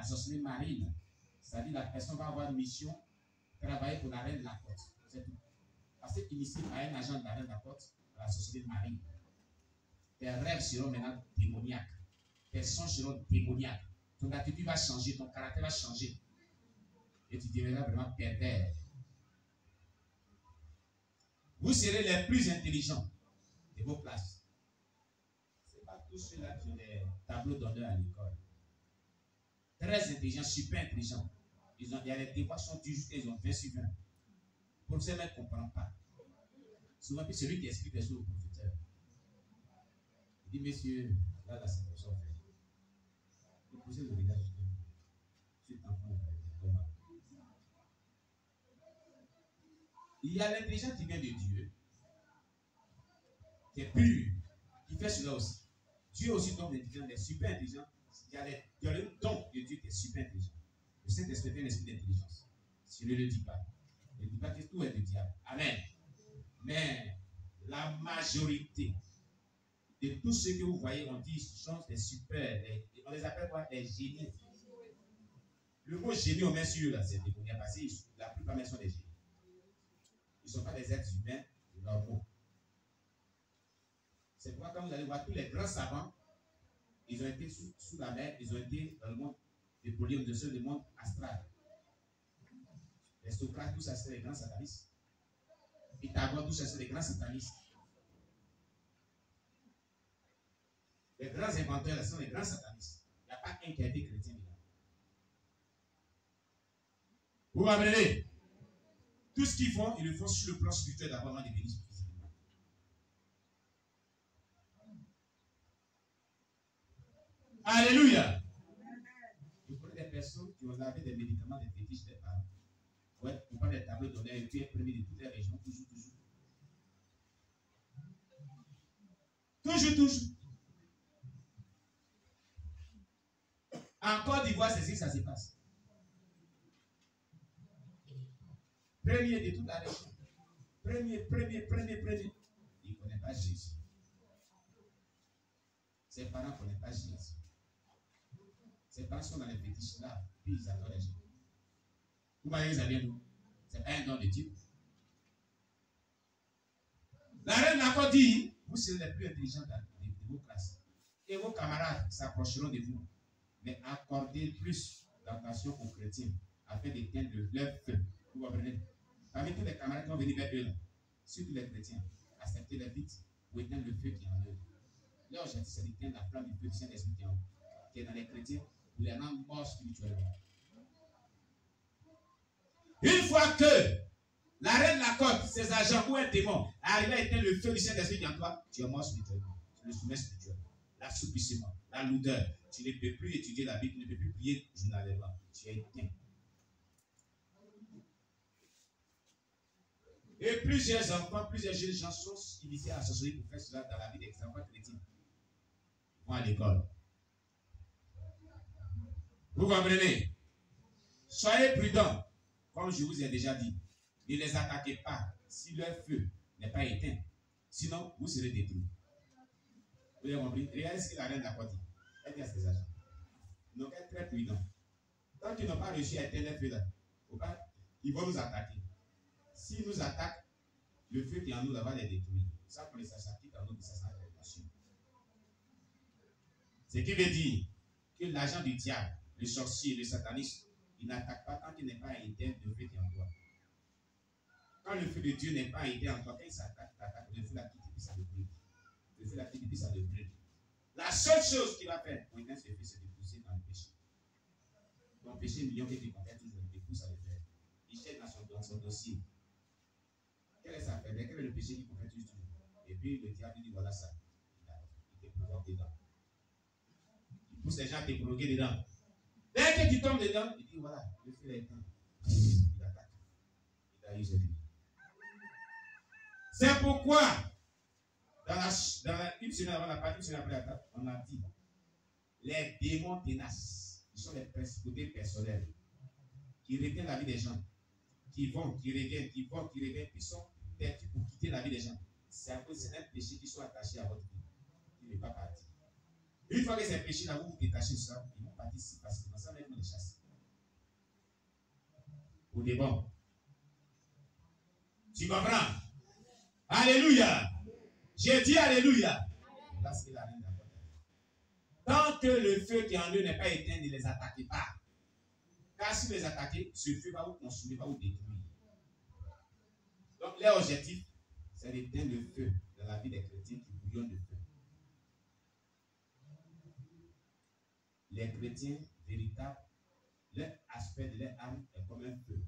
sorcellerie marine. C'est-à-dire la personne va avoir une mission, travailler pour la reine de la côte. C'est tout. Parce qu'initié par un agent de la reine de la côte, la sorcellerie marine. Tes rêves seront maintenant démoniaques. Tes songes seront démoniaques. Ton attitude va changer, ton caractère va changer. Et tu deviendras vraiment pervers. Vous serez les plus intelligents de vos classes. Ce n'est pas tous ceux-là qui ont des tableaux d'honneur à l'école. Très intelligents, super intelligents. Il y a des dévotions du juste, ils ont 20 sur 20. Le professeur ne comprend pas. Souvent, c'est celui qui explique les choses au professeur. Il dit, messieurs, là, c'est comme ça. Le professeur le regarde. Il y a l'intelligence qui vient de Dieu, qui est pure, qui fait cela aussi. Dieu aussi donne l'intelligence, des super intelligents. Il y a le don de Dieu qui est super intelligent. Le Saint-Esprit est un esprit d'intelligence. Si je ne le dis pas, ne dis pas que tout est du diable. Amen. Mais la majorité de tous ceux que vous voyez, on dit sont des super, on les appelle quoi? Des génies. Le mot génie, on met sur eux là, c'est démoniaque parce que la plupart sont des génies. Ils ne sont pas des êtres humains normaux. C'est pourquoi quand vous allez voir tous les grands savants, ils ont été sous la mer, ils ont été dans le monde des polymes de ceux du monde astral. Les Socrates, tout ça, c'est des grands satanistes. Pythagore, tout ça, c'est des grands satanistes. Les grands inventeurs, sont des grands satanistes. Il n'y a pas un qui a été chrétien dedans. Vous m'apprenez? Tout ce qu'ils font, ils le font sur le plan spirituel d'abord avant de venir physiquement. Alléluia. Je connais des personnes qui ont lavé des médicaments, des fétiches des parents. Ouais, pour prendre des tableaux d'honneur et puis être premier de toutes les régions, toujours. Toujours. En Côte d'Ivoire, c'est ce que ça se passe. Premier de toute la région. Premier. Il ne connaît pas Jésus. Ses parents ne connaissent pas Jésus. Ses parents sont dans les fétiches là, puis ils adorent les gens. Vous voyez, ça vient d'où? Ce n'est pas un don de Dieu. La reine n'a dit, vous serez les plus intelligents de vos classes. Et vos camarades s'approcheront de vous. Mais accordez plus d'attention aux chrétiens afin d'éteindre leur feu. Vous comprenez? Parmi tous les camarades qui vont venir vers eux, surtout les chrétiens, acceptez-les vite pour éteindre le feu qui est en eux. Leur objectif, c'est d'éteindre la flamme du feu du Saint-Esprit qui est dans les chrétiens pour les rendre morts spirituellement. Une fois que la reine la côte, ses agents ou un démon arrivent à éteindre le feu du Saint-Esprit qui est en toi, tu es mort spirituellement. Tu le soumets spirituel. L'assoupissement, la lourdeur. Tu ne peux plus étudier la Bible, tu ne peux plus prier journalièrement. Tu es éteint. Et plusieurs enfants, plusieurs jeunes gens sont initiés à la sorcellerie pour faire cela dans la vie des enfants chrétiens. Ils vont à l'école. Vous comprenez? Soyez prudents, comme je vous ai déjà dit. Ne les attaquez pas si leur feu n'est pas éteint. Sinon, vous serez détruits. Vous avez compris? Regardez ce que la reine d'Akwa dit. Elle dit à ses agents. Donc, être très prudents. Tant qu'ils n'ont pas réussi à éteindre leur feu là, ils vont nous attaquer. S'ils nous attaquent, le feu qui est en nous va les détruire. Ça, pour les sachants qui en nous, ça sera la passion. Ce qui veut dire que l'agent du diable, le sorcier, le sataniste, il n'attaque pas tant qu'il n'est pas éteint le feu qui est en toi. Quand le feu de Dieu n'est pas éteint en toi, quand il s'attaque, le feu l'a quitté, puis ça le brûle. Le feu l'a quitté, puis ça le brûle. La seule chose qu'il va faire pour éteindre ce feu, c'est de pousser dans le péché. Ton péché, million que tu contentes toujours, il te pousse à le faire. Il cherche dans son dossier. Quelle est sa faiblesse? Quel est le péché qu'il confesse toujours? Et puis le diable dit voilà ça. Il te provoque dedans. Il pousse les gens à te provoquer dedans. Dès que tu tombes dedans, il dit voilà, le feu est éteint. Il attaque. Il a eu ses vies. C'est pourquoi, une semaine avant la partie, une semaine après la table, on a dit les démons ténaces, ils sont les principautés personnelles qui retiennent la vie des gens, qui vont, qui reviennent, qui sont perdus pour quitter la vie des gens. C'est à cause d'un péché qui sont attachés à votre vie, qui n'est pas parti. Une fois que ces péchés-là, vous vous détachez de ça, ils vont partir si facilement, ça même les chasser. pour des bons. Tu comprends? Alléluia. J'ai dit alléluia. Parce que la reine d'abord. Tant que le feu qui est en eux n'est pas éteint, ne les attaquez pas. Car si vous les attaquez, ce feu va vous consumer, va vous détruire. Donc, leur objectif, c'est d'éteindre le feu dans la vie des chrétiens qui bouillonnent de feu. Les chrétiens véritables, leur aspect de leur âme est comme un feu.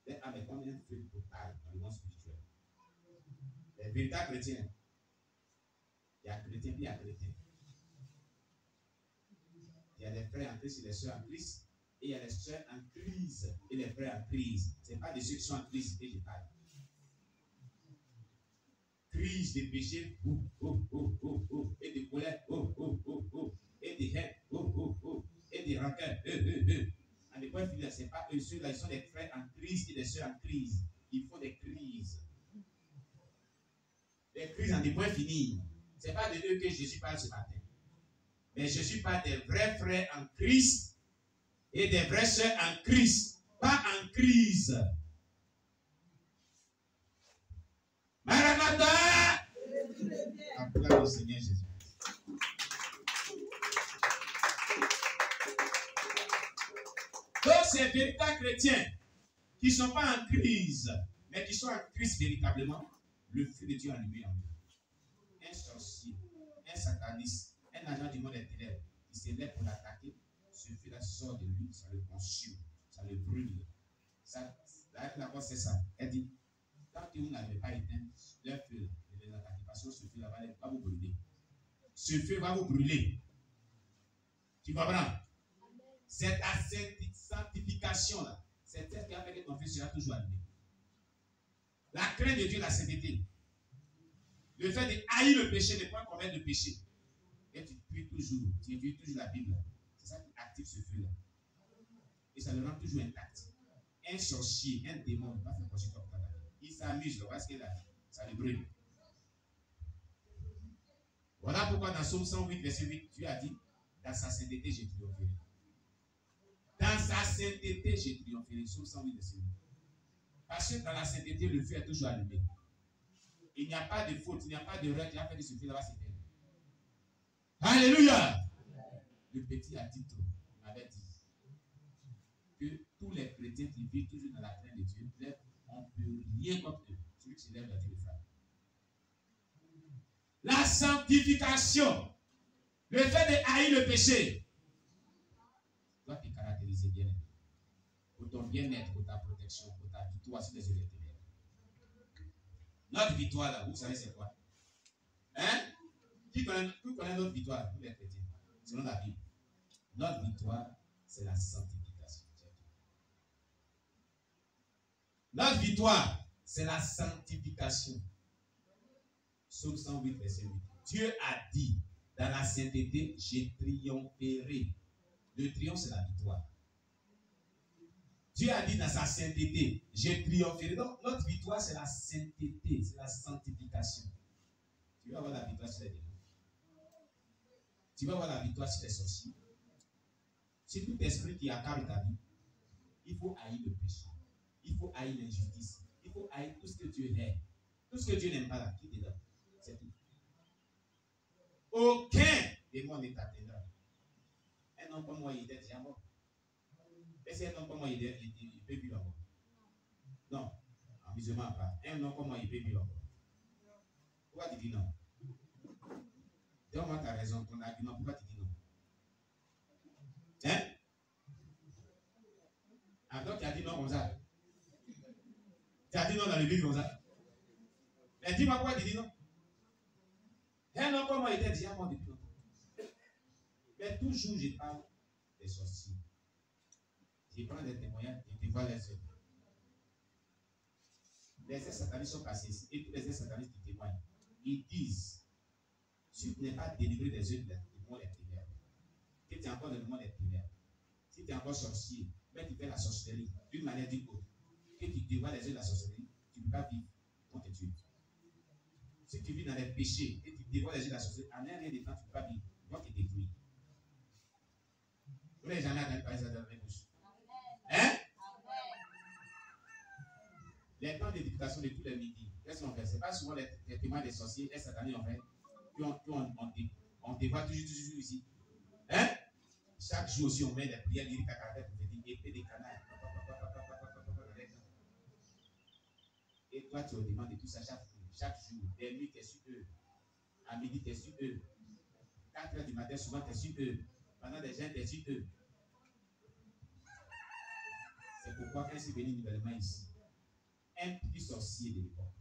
Leur âme est comme un feu total dans le monde spirituel. Les véritables chrétiens, il y a chrétiens puis il y a chrétiens. Il y a les frères en Christ et les sœurs en Christ. Et il y a les sœurs en crise et les frères en crise. Ce n'est pas de ceux qui sont en crise que je parle. Crise de péché, et de colère, et de haine, et de rancœur, À des points finaux, ce n'est pas eux, ceux-là, ils sont des frères en crise et des sœurs en crise. Il faut des crises. Des crises en des points finis. Ce n'est pas de eux que Jésus parle ce matin. Mais Jésus parle des vrais frères en Christ et des vraies sœurs en Christ, pas en crise. Maranatha! Acclame le Seigneur Jésus. Donc, ces véritables chrétiens qui ne sont pas en crise, mais qui sont en Christ véritablement, le feu de Dieu a allumé en eux. Un sorcier, un sataniste, un agent du monde intérieur qui s'élève pour l'attaquer, ce feu-là sort de lui, ça le consume, ça le brûle. La voix, c'est ça. Elle dit, tant que vous n'avez pas éteint leur feu, ne les attaquez pas, ce feu-là va vous brûler. Ce feu va vous brûler. Tu comprends? Cette sanctification-là, c'est elle qui a fait que ton feu sera toujours allumé. La crainte de Dieu, la sainteté. Le fait de haïr le péché, ne pas commettre le péché. Et tu étudies toujours la Bible. C'est ça qui active ce feu-là. Et ça le rend toujours intact. Un sorcier, un démon ne va pas faire projeter comme ça. Il s'amuse, vous voyez ce qu'il a dit. Ça le brûle. Voilà pourquoi dans Psaume 108, verset 8, Dieu a dit, dans sa sainteté, j'ai triomphé. Dans sa sainteté, j'ai triomphé. Psaume 108, verset 8. Parce que dans la sainteté, le feu est toujours allumé. Il n'y a pas de faute, il n'y a pas d'erreur qui a fait que ce feu-là va s'éteindre. Alléluia! Le petit a dit trop. Il m'avait dit que tous les chrétiens qui vivent toujours dans la crainte de Dieu, on ne peut rien contre eux. Celui qui se lève, doit dire le frère. La sanctification, le fait de haïr le péché, doit te caractériser bien. Pour ton bien-être, pour ta protection, pour ta victoire sur les yeux des ténèbres. Notre victoire là, vous savez c'est quoi? Hein? Qui connaît notre victoire, nous les chrétiens, selon la Bible? Notre victoire, c'est la sanctification. Notre victoire, c'est la sanctification. Psaume 108, verset 8. Dieu a dit, dans la sainteté, j'ai triomphérai. Le triomphe, c'est la victoire. Dieu a dit dans sa sainteté, j'ai triomphé. Donc, notre victoire, c'est la sainteté, c'est la sanctification. Tu vas avoir la victoire sur les démons. Tu vas avoir la victoire sur les sorciers. C'est tout esprit qui accable ta vie. Il faut haïr le péché. Il faut haïr l'injustice. Il faut haïr tout ce que Dieu hait. Tout ce que Dieu n'aime pas là, qui est dedans. C'est tout. Aucun démon n'est atteindra. Un homme comme moi, il était déjà mort. Et c'est un homme comme moi, il peut vivre encore. Non, en musulman pas. Un homme comme moi, il peut vivre encore. Pourquoi tu dis non? Donne-moi ta raison, ton argument, pourquoi tu dis non? Hein? Alors tu as dit non comme ça. Tu as dit non dans le livre comme ça. Mais dis-moi pourquoi tu dis non? Un homme comme moi, il était déjà mort depuis longtemps. Mais toujours, je parle des sorciers. Je prends des témoignages, je dévoile les œuvres. Les satanistes sont passés ici et tous les satanistes qui témoignent, ils disent, si tu n'es pas délivré des œuvres du monde des ténèbres, que tu es encore dans le monde des ténèbres, si tu es encore sorcier, mais tu fais la sorcellerie d'une manière d'une autre, que tu dévoiles les œuvres de la sorcellerie, tu ne peux pas vivre contre Dieu. Si tu vis dans les péchés et tu dévoiles les œuvres de la sorcellerie, en un rien de temps, tu ne peux pas vivre, tu vas te détruire. Vous n'avez jamais entendu parler de ça dans les bouches. Hein? Les temps d'éducation de tous les midis, qu'est-ce qu'on fait? Ce n'est pas souvent les témoins des sorciers, et cette année, en fait, on te voit toujours ici. Hein? Chaque jour aussi, on met des prières lyriques à caractère prophétique, épée des canards. Et toi, tu demandes de tout ça chaque jour. Des nuits, tu es sur eux. À midi, tu es sur eux. 4 heures du matin, souvent, tu es sur eux. Pendant des gens, tu es sur eux. C'est pourquoi quand c'est venu nouvellement ici, un petit sorcier de l'époque,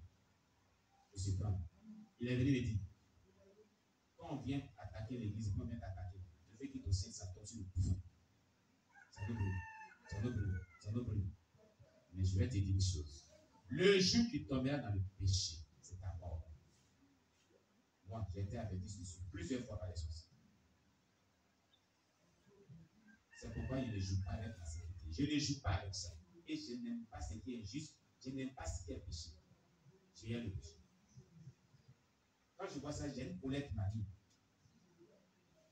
M. Trump, il est venu me dire, quand on vient attaquer l'église, quand on vient t'attaquer, le fait qu'il te sait, ça tombe sur le bouffe. Ça ne brûle. Mais je vais te dire une chose. Le jour qui tombera dans le péché, c'est ta mort. Moi, j'ai été averti dessus plusieurs fois par les sorciers. C'est pourquoi il ne joue pas avec la sécurité. Je ne joue pas avec ça. Et je n'aime pas ce qui est juste. Je n'aime pas ce qui est péché. J'ai le péché. Quand je vois ça, j'ai une colère qui m'anime.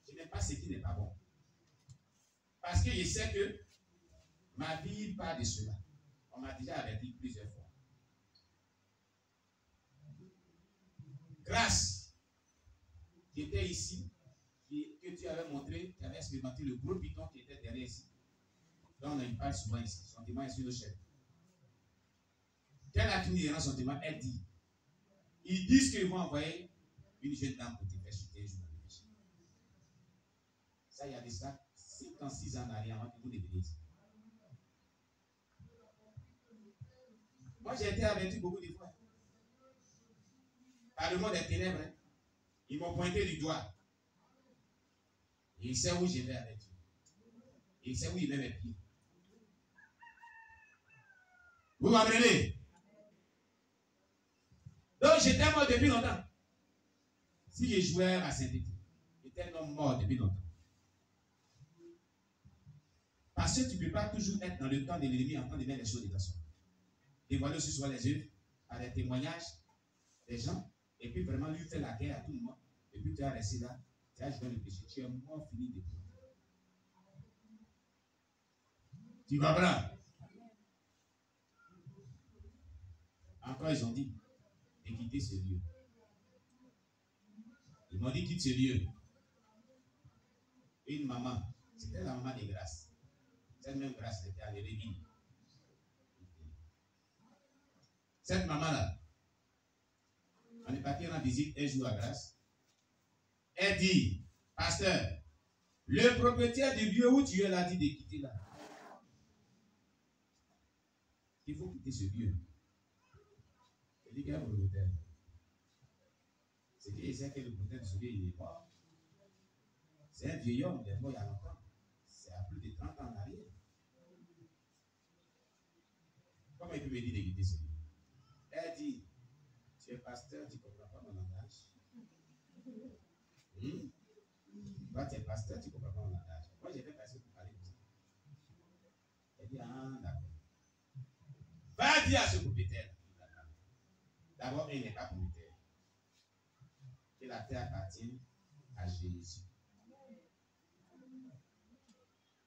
Je n'aime pas ce qui n'est pas bon. Parce que je sais que ma vie part de cela. On m'a déjà averti plusieurs fois. Grâce, qui était ici, que tu avais montré, tu avais expérimenté le gros piton qui était derrière ici. Donc on parle souvent ici. Son témoin est sur le chef. Quand elle a fini de rendre son témoin, elle dit, ils disent qu'ils vont envoyer une jeune dame pour te faire chuter un jour dans le péché. Ça, il y a de ça 56 ans en arrière avant que vous deveniez ici. Moi, j'ai été averti beaucoup de fois. Par le monde des ténèbres, hein. Ils m'ont pointé du doigt. Et il sait où je vais avec Dieu. Et il sait où il met mes pieds. Vous m'apprenez? Donc, j'étais mort depuis longtemps. Si je jouais à Saint-Étienne, j'étais un homme mort depuis longtemps. Parce que tu ne peux pas toujours être dans le temps de l'ennemi en train de mettre les choses de ta sorte. Dévoiler aussi souvent les œuvres, par les témoignages des gens, et puis vraiment lui faire la guerre à tout le monde. Et puis tu as resté là, tu as joué le péché, tu es mort fini depuis. Tu comprends? Encore, ils ont dit de quitter ce lieu. Ils m'ont dit quitte ce lieu. Une maman, c'était la maman de Grâce. Cette même Grâce était à l'Éréville. Cette maman-là, on est parti en visite un jour à Grâce. Elle dit, pasteur, le propriétaire du lieu où tu es là dit de quitter là. Il faut quitter ce lieu. Il dit qu'il y a un propriétaire. C'est qu'il sait que le propriétaire de ce lieu, il est mort. C'est un vieil homme, il est mort il y a longtemps. C'est à plus de 30 ans en arrière. Comment il peut me dire de quitter ce lieu? Elle dit, tu es pasteur, tu ne comprends pas mon langage. Toi, tu es pasteur, tu ne comprends pas mon langage. Moi, j'ai fait passer pour parler comme ça. Elle dit, ah, d'accord. Va dire à ce propriétaire. D'abord, il n'est pas propriétaire. Que la terre appartient à Jésus.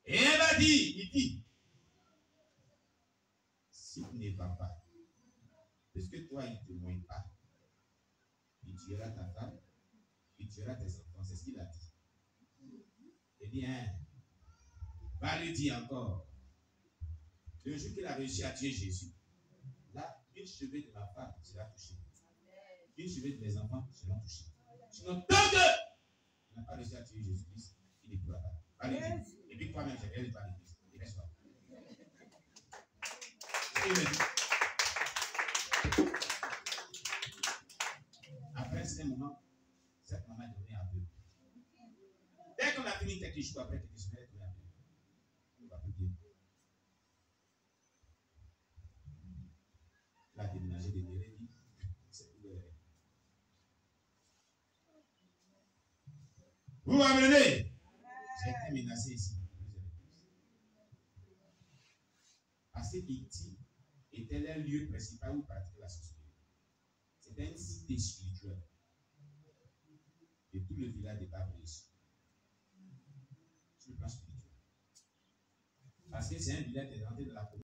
Et elle va dire, il dit, si tu ne vas pas, parce que toi, il ne te moine pas, il tuera ta femme, il tuera tes enfants. C'est ce qu'il a dit. Eh bien, va lui dire encore, le jour qu'il a réussi à tuer Jésus, là, une cheveux de ma femme sera touchée. Une cheveux de mes enfants seront touchés. Sinon, tant que il n'a pas réussi à tuer Jésus-Christ, il ne pourra pas. Va lui dire. Et puis toi-même, j'ai perdu par l'église. Et reste-toi. Après ce moment, cette maman est devenue aveugle. Dès qu'on a fini quelques jours après, quelques semaines, elle est devenue aveugle. On ne va plus dire. Elle a déménagé de Néréville. C'est tout le rêve. Vous m'amenez. J'ai été menacé ici. Parce que Haïti était le lieu principal où pratiquait la sorcellerie. C'était une cité spirituelle de tout le village de Babylone. Sur le plan spirituel. Parce que c'est un village qui est rentré dans la